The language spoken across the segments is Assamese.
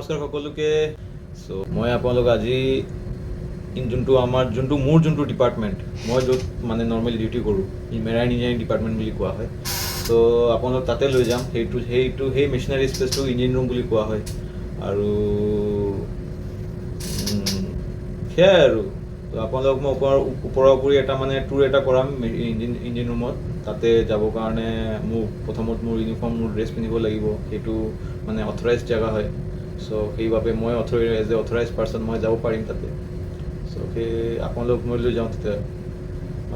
নমস্কাৰ সকলোকে। সো মই আপোনালোক আজি মোৰ যোনটো ডিপাৰ্টমেণ্ট মই য'ত মানে নৰ্মেল ডিউটি কৰোঁ মেৰাইন ইঞ্জিনিয়াৰিং ডিপাৰ্টমেণ্ট বুলি কোৱা হয়। তো আপোনালোক তাতে লৈ যাম। সেই মেচিনাৰী স্পেচটো ইঞ্জিন ৰুম বুলি কোৱা হয়। আৰু সেয়াই আৰু আপোনালোক মই ওপৰা এটা মানে টুৰ এটা কৰাম ইঞ্জিন ৰুমত। তাতে যাবৰ কাৰণে প্ৰথমত মোৰ ইউনিফৰ্ম ড্ৰেছ পিন্ধিব লাগিব। সেইটো মানে অথৰাইজ জেগা হয়। চ' সেইবাবে মই এজ এ অথৰাইজ পাৰ্চন মই যাব পাৰিম তাতে। চ' সেই আপোনালোক মই লৈ যাওঁ তাতে।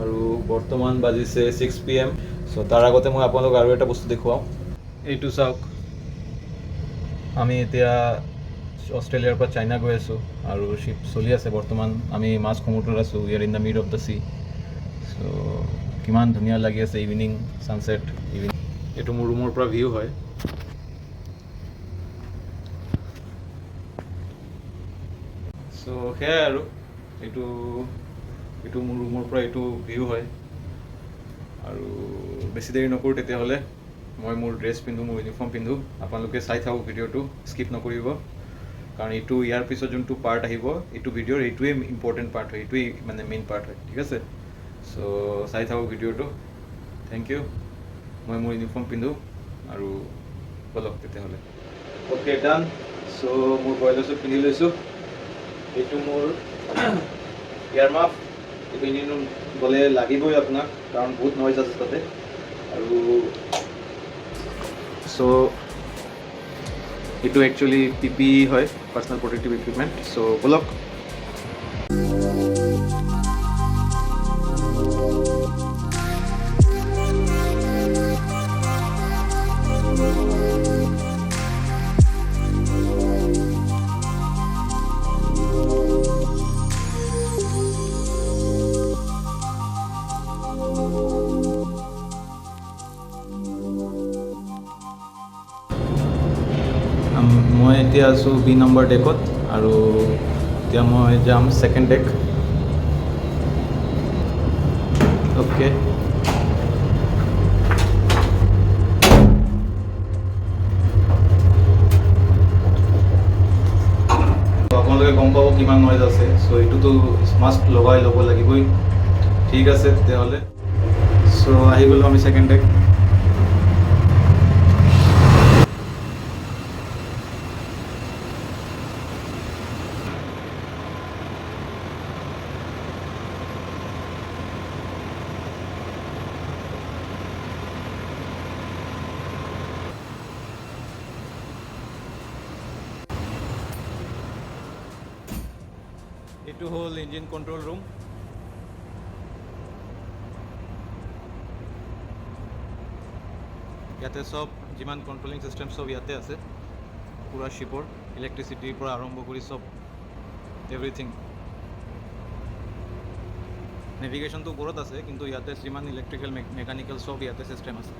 আৰু বৰ্তমান বাজিছে 6 PM। চ' তাৰ আগতে মই আপোনালোক আৰু এটা বস্তু দেখুৱাওঁ। এইটো চাওক, আমি এতিয়া অষ্ট্ৰেলিয়াৰ পৰা চাইনা গৈ আছোঁ আৰু শ্বিপ চলি আছে বৰ্তমান। আমি মাছ সমুদ্ৰত আছোঁ। We are in the mid of the sea. So' কিমান ধুনীয়া লাগি আছে ইভিনিং ছানছেট। এইটো মোৰ ৰুমৰ পৰা ভিউ হয়। চ' সেয়াই আৰু এইটো মোৰ ৰুমৰ পৰা এইটো ভিউ হয়। আৰু বেছি দেৰি নকৰোঁ তেতিয়াহ'লে মই মোৰ ড্ৰেছ পিন্ধোঁ, মোৰ ইউনিফৰ্ম পিন্ধোঁ। আপোনালোকে চাই থাকক ভিডিঅ'টো, স্কিপ নকৰিব। কাৰণ ইয়াৰ পিছত যোনটো পাৰ্ট আহিব এইটো ভিডিঅ'ৰ এইটোৱে ইম্পৰ্টেণ্ট পাৰ্ট হয়, এইটোৱেই মানে মেইন পাৰ্ট হয়। ঠিক আছে, চ' চাই থাকক ভিডিঅ'টো। Thank you. মই মোৰ ইউনিফৰ্ম পিন্ধোঁ আৰু ব'লক তেতিয়াহ'লে। অ'কে, ডান। চ' মোৰ বইলাৰ চুট পিন্ধি লৈছোঁ। এইটো মোৰ এয়াৰ মাফ। এইটো ইঞ্জিন ৰুম গ'লে লাগিবই আপোনাক, কাৰণ বহুত নইজ আছে তাতে। আৰু চ' এইটো একচুৱেলি PPE হয়, পাৰ্চনেল প্ৰটেক্টিভ ইকুইপমেণ্ট। চ' ব'লক। মই এতিয়া আছোঁ B নম্বৰ ডেকত আৰু এতিয়া মই যাম ছেকেণ্ড ডেক। অ'কে, আপোনালোকে গম পাব কিমান নইজ আছে। চ' এইটোতো মাস্ক লগাই ল'ব লাগিবই। ঠিক আছে তেতিয়াহ'লে। চ' আহি গ'লোঁ আমি ছেকেণ্ড ডেক। এইটো হ'ল ইঞ্জিন কণ্ট্ৰল ৰুম। ইয়াতে চব যিমান কণ্ট্ৰলিং চিষ্টেম চব ইয়াতে আছে। পুৰা শ্বিপৰ ইলেক্ট্ৰিচিটিৰ পৰা আৰম্ভ কৰি চব এভৰিথিং। নেভিগেশ্যনটো ওপৰত আছে, কিন্তু ইয়াতে যিমান ইলেক্ট্ৰিকেল মেকানিকেল চব ইয়াতে চিষ্টেম আছে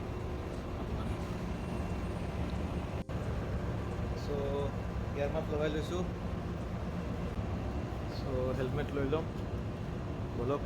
আপোনাৰ। চ' ইয়াৰ মাপ লগাই লৈছোঁ। চ' হেলমেট লৈ ল'ম, ব'লক।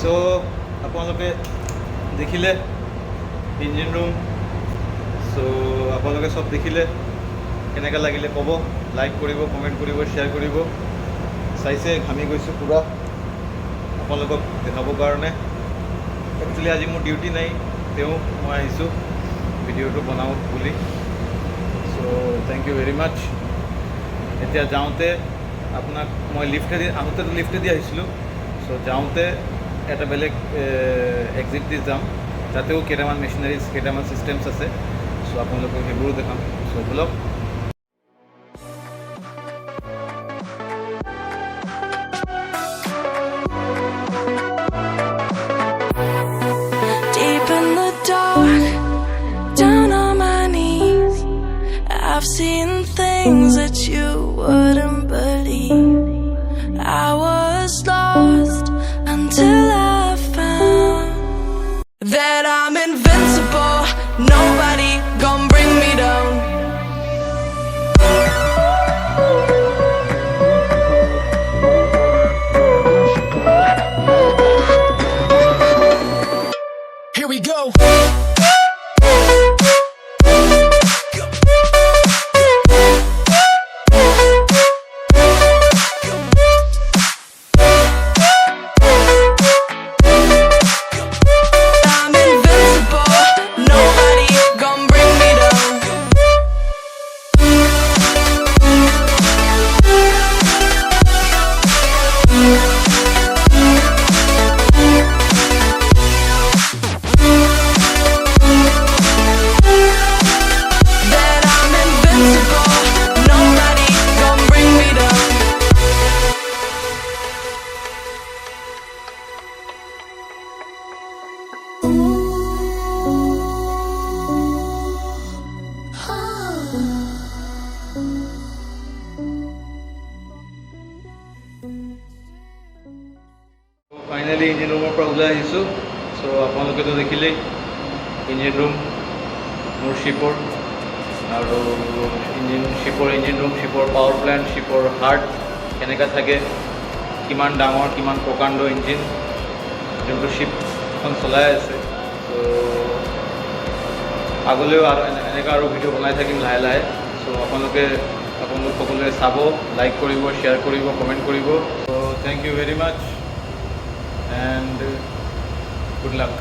সো আপোনালোকে দেখিলে ইঞ্জিন ৰুম। সো আপোনালোকে সব দেখিলে কেনেকৈ লাগিলে ক'ব, লাইক কৰিব, কমেণ্ট কৰিব, শ্বেয়াৰ কৰিব। চাইছে ঘামি গৈছোঁ পূৰা আপোনালোকক দেখাবৰ কাৰণে। একচুৱেলি আজি মোৰ ডিউটি নাই, তেওঁ মই আহিছোঁ ভিডিঅ'টো বনাওঁ বুলি। চ' থেংক ইউ ভেৰি মাছ। এতিয়া যাওঁতে আপোনাক মই লিফ্টেদি আহোঁতেতো লিফ্টেদি আহিছিলোঁ। চ' যাওঁতে এটা বেলেগ এক্সিট দি যাম, তাতেও কেইটামান মেচিনাৰিজ, কেইটামান ছিষ্টেমছ আছে। চ' আপোনালোকক সেইবোৰো দেখাম। চ' ব'লক। I've seen things that you wouldn't believe. I was lost until I found that I'm invincible. Nobody gon' bring me down. Here we go. Finally engine ৰুমৰ পৰা ওলাই আহিছোঁ। চ' আপোনালোকেতো দেখিলেই ইঞ্জিন ৰুম মোৰ শ্বিপৰ, আৰু শ্বিপৰ ইঞ্জিন ৰুম, শ্বিপৰ পাৱাৰ প্লেণ্ট, শ্বিপৰ হাৰ্ট কেনেকৈ থাকে, কিমান ডাঙৰ, কিমান প্ৰকাণ্ড ইঞ্জিন যোনটো শ্বিপখন চলাই আছে। চ' আগলৈও আৰু এনেকুৱা আৰু ভিডিঅ' বনাই থাকিম লাহে লাহে। চ' আপোনালোক সকলোৱে চাব, লাইক কৰিব, শ্বেয়াৰ কৰিব, কমেণ্ট কৰিব। So' thank you very much and good luck.